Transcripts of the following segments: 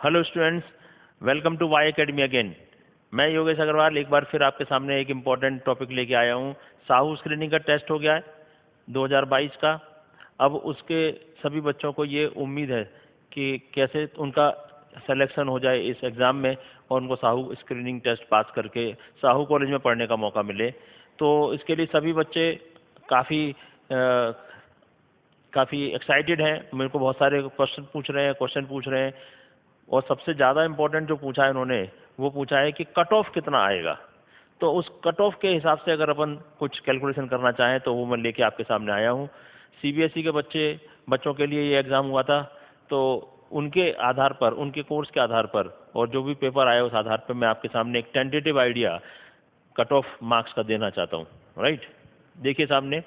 Hello students, welcome to Y Academy again. मैं योगेश अग्रवाल एक बार फिर आपके सामने एक इम्पॉर्टेंट टॉपिक लेके आया हूँ। साहू स्क्रीनिंग का टेस्ट हो गया है 2022 का। अब उसके सभी बच्चों को ये उम्मीद है कि कैसे उनका सिलेक्शन हो जाए इस एग्ज़ाम में और उनको साहू स्क्रीनिंग टेस्ट पास करके साहू कॉलेज में पढ़ने का मौका मिले। तो इसके लिए सभी बच्चे काफ़ी एक्साइटेड हैं। मेरे को बहुत सारे क्वेश्चन पूछ रहे हैं और सबसे ज़्यादा इम्पोर्टेंट जो पूछा है उन्होंने वो पूछा है कि कट ऑफ कितना आएगा। तो उस कट ऑफ के हिसाब से अगर अपन कुछ कैलकुलेशन करना चाहें तो वो मैं लेके आपके सामने आया हूँ। सीबीएसई के बच्चों के लिए ये एग्ज़ाम हुआ था, तो उनके आधार पर, उनके कोर्स के आधार पर और जो भी पेपर आया उस आधार पर मैं आपके सामने एक tentative idea cut off marks का देना चाहता हूँ। राइट, देखिए सामने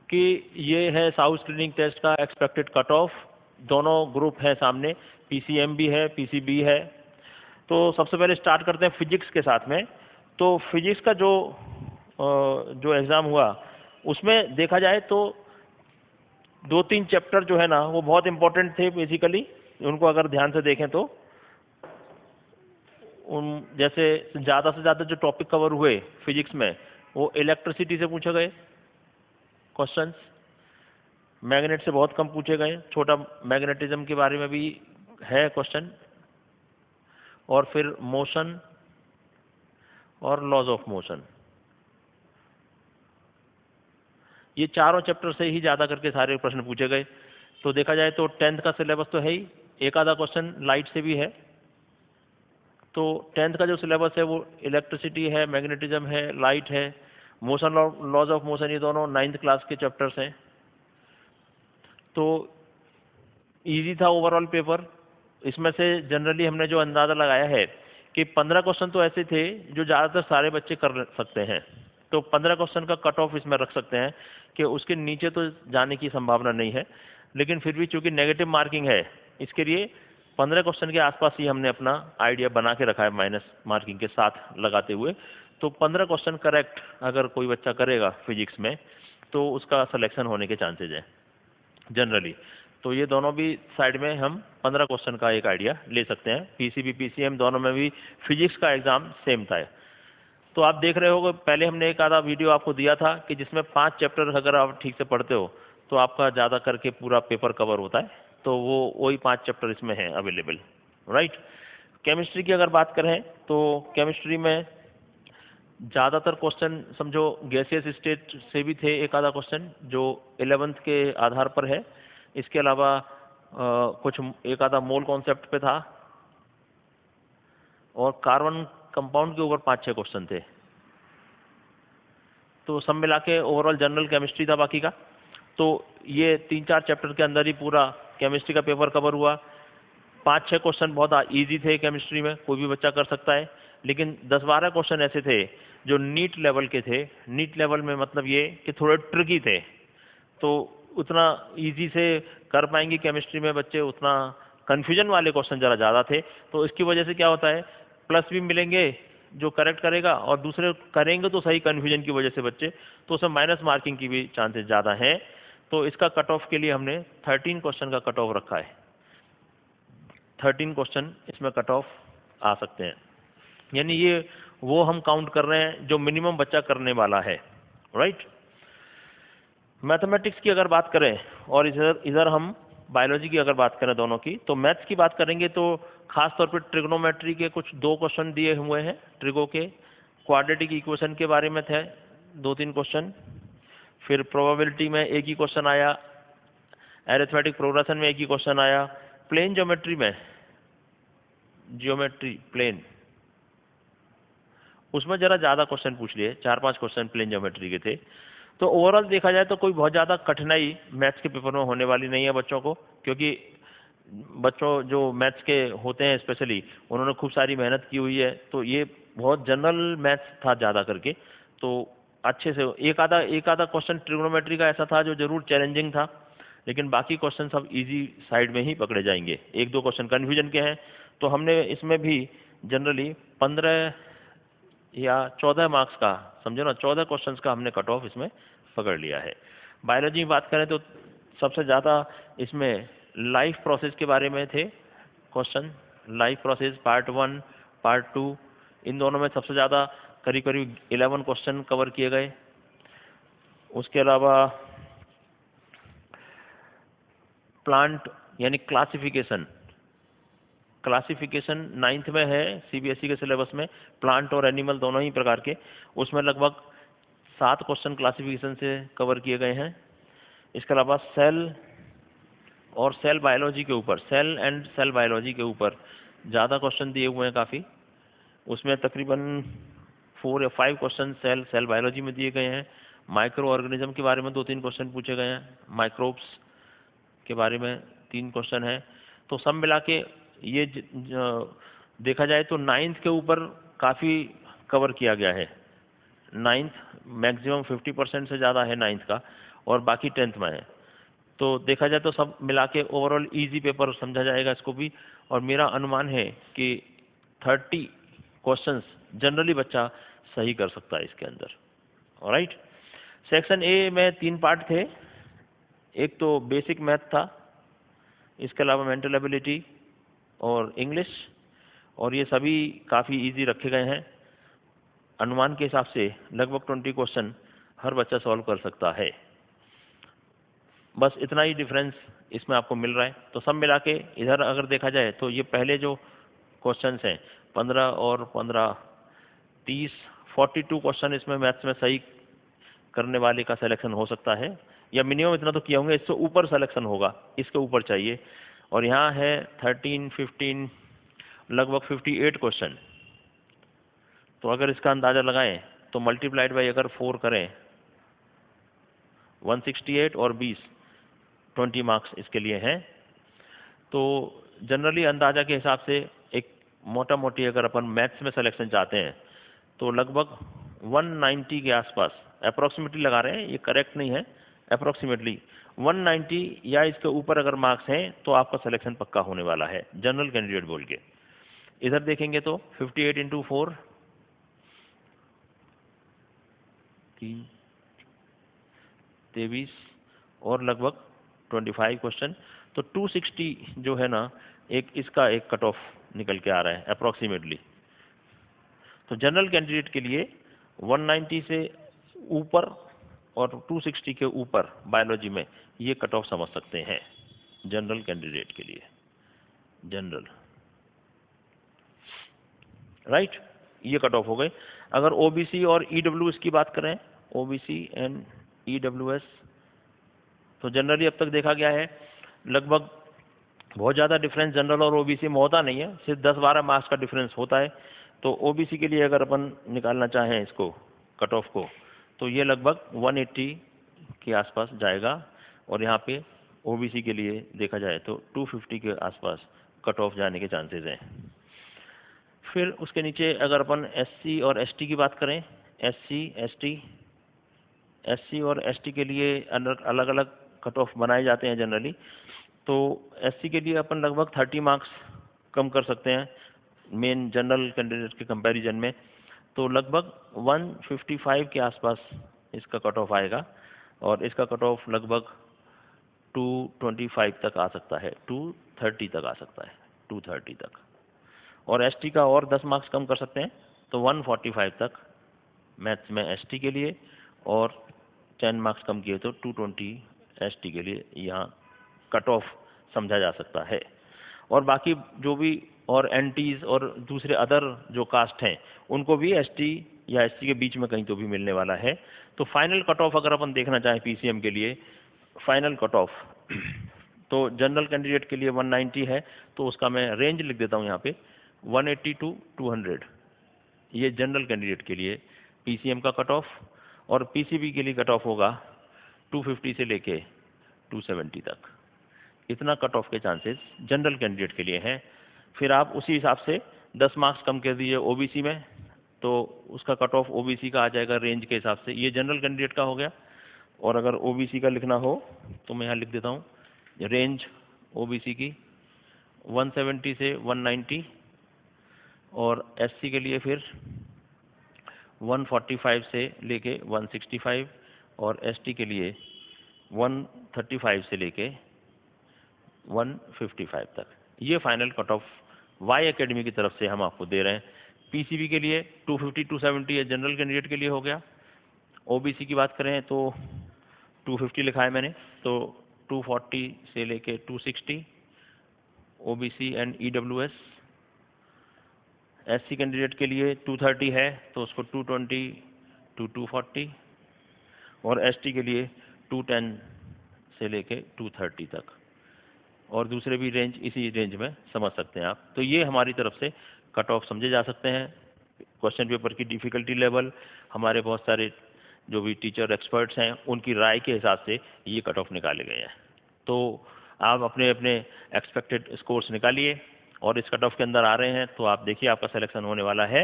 कि ये है साहू स्क्रीनिंग टेस्ट का एक्सपेक्टेड कट ऑफ। दोनों ग्रुप है सामने, पीसीएम भी है, पीसीबी है। तो सबसे पहले स्टार्ट करते हैं फिजिक्स के साथ में। तो फिजिक्स का जो एग्ज़ाम हुआ उसमें देखा जाए तो 2-3 चैप्टर जो है ना वो बहुत इंपॉर्टेंट थे बेसिकली। उनको अगर ध्यान से देखें तो जैसे ज़्यादा से ज़्यादा जो टॉपिक कवर हुए फिजिक्स में वो इलेक्ट्रिसिटी से पूछे गए क्वेश्चंस, मैग्नेट से बहुत कम पूछे गए, छोटा मैग्नेटिज्म के बारे में भी है क्वेश्चन, और फिर मोशन और लॉज ऑफ मोशन। ये चारों चैप्टर से ही ज़्यादा करके सारे प्रश्न पूछे गए। तो देखा जाए तो 10th का सिलेबस तो है ही, एक आधा क्वेश्चन लाइट से भी है। तो 10th का जो सिलेबस है वो इलेक्ट्रिसिटी है, मैग्नेटिज्म है, लाइट है, मोशन, लॉज ऑफ मोशन, ये दोनों 9th क्लास के चैप्टर्स हैं। तो इजी था ओवरऑल पेपर। इसमें से जनरली हमने जो अंदाज़ा लगाया है कि 15 क्वेश्चन तो ऐसे थे जो ज़्यादातर सारे बच्चे कर सकते हैं। तो 15 क्वेश्चन का कट ऑफ इसमें रख सकते हैं कि उसके नीचे तो जाने की संभावना नहीं है, लेकिन फिर भी चूंकि नेगेटिव मार्किंग है इसके लिए 15 क्वेश्चन के आसपास ही हमने अपना आइडिया बना के रखा है माइनस मार्किंग के साथ लगाते हुए। तो 15 क्वेश्चन करेक्ट अगर कोई बच्चा करेगा फिजिक्स में तो उसका सिलेक्शन होने के चांसेज हैं जनरली। तो ये दोनों भी साइड में हम 15 क्वेश्चन का एक आइडिया ले सकते हैं। पीसीबी पीसीएम दोनों में भी फिजिक्स का एग्जाम सेम था। तो आप देख रहे हो पहले हमने एक आधा वीडियो आपको दिया था कि जिसमें 5 चैप्टर अगर आप ठीक से पढ़ते हो तो आपका ज़्यादा करके पूरा पेपर कवर होता है। तो वो वही 5 चैप्टर इसमें हैं अवेलेबल। राइट, केमिस्ट्री की अगर बात करें तो केमिस्ट्री में ज़्यादातर क्वेश्चन समझो गैसियस स्टेट से भी थे, एक आधा क्वेश्चन जो 11th के आधार पर है। इसके अलावा कुछ एक आधा मोल कॉन्सेप्ट पे था और कार्बन कंपाउंड के ऊपर 5-6 क्वेश्चन थे। तो सब मिला के ओवरऑल जनरल केमिस्ट्री था बाकी का। तो ये 3-4 चैप्टर के अंदर ही पूरा केमिस्ट्री का पेपर कवर हुआ। 5-6 क्वेश्चन बहुत इजी थे केमिस्ट्री में, कोई भी बच्चा कर सकता है। लेकिन 10-12 क्वेश्चन ऐसे थे जो नीट लेवल के थे। नीट लेवल में मतलब ये कि थोड़े ट्रिकी थे, तो उतना इजी से कर पाएंगे केमिस्ट्री में बच्चे, उतना कन्फ्यूजन वाले क्वेश्चन ज़रा ज़्यादा थे। तो इसकी वजह से क्या होता है, प्लस भी मिलेंगे जो करेक्ट करेगा और दूसरे करेंगे तो सही कन्फ्यूजन की वजह से बच्चे, तो उसमें माइनस मार्किंग की भी चांसेस ज़्यादा हैं। तो इसका कट ऑफ के लिए हमने 13 क्वेश्चन का कट ऑफ रखा है। 13 क्वेश्चन इसमें कट ऑफ आ सकते हैं, यानी ये वो हम काउंट कर रहे हैं जो मिनिमम बच्चा करने वाला है। राइट, मैथमेटिक्स की अगर बात करें और इधर हम बायोलॉजी की अगर बात करें दोनों की, तो मैथ्स की बात करेंगे तो खास तौर पे ट्रिग्नोमेट्री के कुछ 2 क्वेश्चन दिए हुए हैं। ट्रिगो के क्वाड्रेटिक इक्वेशन के बारे में थे 2-3 क्वेश्चन। फिर प्रोबेबिलिटी में एक ही क्वेश्चन आया, एरिथमेटिक प्रोग्रेशन में एक ही क्वेश्चन आया, प्लेन ज्योमेट्री में, जियोमेट्री प्लेन, उसमें जरा ज़्यादा क्वेश्चन पूछ लिए, 4-5 क्वेश्चन प्लेन ज्योमेट्री के थे। तो ओवरऑल देखा जाए तो कोई बहुत ज़्यादा कठिनाई मैथ्स के पेपर में होने वाली नहीं है बच्चों को, क्योंकि बच्चों जो मैथ्स के होते हैं स्पेशली उन्होंने खूब सारी मेहनत की हुई है। तो ये बहुत जनरल मैथ्स था ज़्यादा करके, तो अच्छे से एक आधा क्वेश्चन ट्रिग्नोमेट्री का ऐसा था जो जरूर चैलेंजिंग था, लेकिन बाकी क्वेश्चन सब इजी साइड में ही पकड़े जाएंगे। 1-2 क्वेश्चन कन्फ्यूजन के हैं। तो हमने इसमें भी जनरली 15 या 14 मार्क्स का, समझो ना, 14 क्वेश्चंस का हमने कट ऑफ इसमें पकड़ लिया है। बायोलॉजी की बात करें तो सबसे ज़्यादा इसमें लाइफ प्रोसेस के बारे में थे question, life process part 1, part 2, इन दोनों में सबसे ज़्यादा करीब करीब 11 क्वेश्चन कवर किए गए। उसके अलावा प्लांट यानी क्लासिफिकेशन, क्लासिफिकेशन 9th में है सीबीएसई के सिलेबस में, प्लांट और एनिमल दोनों ही प्रकार के, उसमें लगभग 7 क्वेश्चन क्लासिफिकेशन से कवर किए गए हैं। इसके अलावा सेल और सेल बायोलॉजी के ऊपर, सेल एंड सेल बायोलॉजी के ऊपर ज़्यादा क्वेश्चन दिए हुए हैं काफ़ी, उसमें तकरीबन 4 या 5 क्वेश्चन सेल बायोलॉजी में दिए गए हैं। माइक्रो ऑर्गेनिज्म के बारे में 2-3 क्वेश्चन पूछे गए हैं, माइक्रोब्स के बारे में 3 क्वेश्चन हैं। तो सब मिला के ये देखा जाए तो 9th के ऊपर काफ़ी कवर किया गया है। 9th मैक्सिमम 50% से ज़्यादा है 9th का, और बाकी 10th में है। तो देखा जाए तो सब मिला के ओवरऑल ईजी पेपर समझा जाएगा इसको भी, और मेरा अनुमान है कि 30 क्वेश्चंस जनरली बच्चा सही कर सकता है इसके अंदर। ऑलराइट, सेक्शन ए में 3 पार्ट थे, एक तो बेसिक मैथ था, इसके अलावा मेंटल एबिलिटी और इंग्लिश, और ये सभी काफ़ी इजी रखे गए हैं। अनुमान के हिसाब से लगभग 20 क्वेश्चन हर बच्चा सॉल्व कर सकता है। बस इतना ही डिफरेंस इसमें आपको मिल रहा है। तो सब मिला के इधर अगर देखा जाए तो ये पहले जो क्वेश्चंस हैं 15 और 15 30 42 क्वेश्चन इसमें मैथ्स में सही करने वाले का सिलेक्शन हो सकता है, या मिनिमम इतना तो किया होंगे, इससे ऊपर सिलेक्शन होगा, इसके ऊपर चाहिए। और यहाँ है 13 15 लगभग 58 क्वेश्चन। तो अगर इसका अंदाज़ा लगाएं तो मल्टीप्लाइड बाई अगर 4 करें 168 और 20 मार्क्स इसके लिए हैं। तो जनरली अंदाज़ा के हिसाब से एक मोटा मोटी अगर अपन मैथ्स में सिलेक्शन चाहते हैं तो लगभग 190 के आसपास, अप्रॉक्सीमेटली लगा रहे हैं, ये करेक्ट नहीं है, अप्रॉक्सीमेटली 190 या इसके ऊपर अगर मार्क्स हैं तो आपका सिलेक्शन पक्का होने वाला है जनरल कैंडिडेट बोल के। इधर देखेंगे तो 58 इंटू 4 23 और लगभग 25 क्वेश्चन, तो 260 जो है ना, एक इसका एक कट ऑफ निकल के आ रहा है अप्रॉक्सीमेटली। तो जनरल कैंडिडेट के लिए 190 से ऊपर और 260 के ऊपर बायोलॉजी में ये कट ऑफ समझ सकते हैं जनरल कैंडिडेट के लिए, जनरल, राइट, ये कट ऑफ हो गए। अगर ओबीसी और ईडब्ल्यूएस की बात करें, ओबीसी एंड ईडब्ल्यूएस, तो जनरली अब तक देखा गया है लगभग बहुत ज़्यादा डिफरेंस जनरल और ओबीसी में होता नहीं है, सिर्फ 10-12 मार्क्स का डिफरेंस होता है। तो ओबीसी के लिए अगर अपन निकालना चाहें इसको कट ऑफ को, तो ये लगभग 180 के आसपास जाएगा, और यहाँ पे ओबीसी के लिए देखा जाए तो 250 के आसपास कट ऑफ जाने के चांसेस हैं। फिर उसके नीचे अगर अपन एससी और एसटी की बात करें, एससी और एसटी के लिए अलग अलग कट ऑफ बनाए जाते हैं जनरली। तो एससी के लिए अपन लगभग 30 मार्क्स कम कर सकते हैं मेन जनरल कैंडिडेट के कंपैरिजन में, तो लगभग 155 के आसपास इसका कट ऑफ आएगा, और इसका कट ऑफ लगभग 225 तक आ सकता है, 230 तक आ सकता है, 230 तक। और एसटी का और 10 मार्क्स कम कर सकते हैं, तो 145 तक मैथ्स में एसटी के लिए, और 10 मार्क्स कम किए तो 220 एसटी के लिए यहाँ कट ऑफ समझा जा सकता है। और बाकी जो भी और एनटीज और दूसरे अदर जो कास्ट हैं उनको भी एसटी या एससी के बीच में कहीं तो भी मिलने वाला है। तो फाइनल कट ऑफ अगर अपन देखना चाहें पीसीएम के लिए, फाइनल कट ऑफ तो जनरल कैंडिडेट के लिए 190 है, तो उसका मैं रेंज लिख देता हूँ यहाँ पे 180 to 200, ये जनरल कैंडिडेट के लिए पीसीएम का कट ऑफ। और पीसीबी के लिए कट ऑफ होगा 250 से लेके 270 तक, इतना कट ऑफ के चांसेस जनरल कैंडिडेट के लिए हैं। फिर आप उसी हिसाब से 10 मार्क्स कम कर दीजिए ओबीसी में, तो उसका कट ऑफ ओबीसी का आ जाएगा रेंज के हिसाब से, ये जनरल कैंडिडेट का हो गया। और अगर ओबीसी का लिखना हो तो मैं यहाँ लिख देता हूँ रेंज ओबीसी की 170 से 190, और एससी के लिए फिर 145 से लेके 165, और एसटी के लिए 135 से लेके 155 तक, ये final cut off Y Academy की तरफ से हम आपको दे रहे हैं। पीसीबी के लिए 250 270 है, जनरल कैंडिडेट के लिए हो गया। ओबीसी की बात करें तो 250 लिखा है मैंने, तो 240 से लेके 260 OBC and EWS. SC candidate के लिए 230 है, तो उसको 220 टू 240, और एसटी के लिए 210 से लेके 230 तक, और दूसरे भी रेंज इसी रेंज में समझ सकते हैं आप। तो ये हमारी तरफ से कट ऑफ समझे जा सकते हैं। क्वेश्चन पेपर की डिफ़िकल्टी लेवल, हमारे बहुत सारे जो भी टीचर एक्सपर्ट्स हैं उनकी राय के हिसाब से ये कट ऑफ निकाले गए हैं। तो आप अपने अपने एक्सपेक्टेड स्कोर्स निकालिए और इस कट ऑफ के अंदर आ रहे हैं तो आप देखिए आपका सिलेक्शन होने वाला है।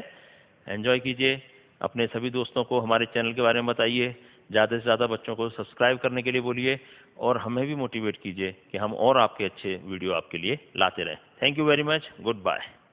एंजॉय कीजिए, अपने सभी दोस्तों को हमारे चैनल के बारे में बताइए, ज़्यादा से ज़्यादा बच्चों को सब्सक्राइब करने के लिए बोलिए, और हमें भी मोटिवेट कीजिए कि हम और आपके अच्छे वीडियो आपके लिए लाते रहें। Thank you very much, good bye.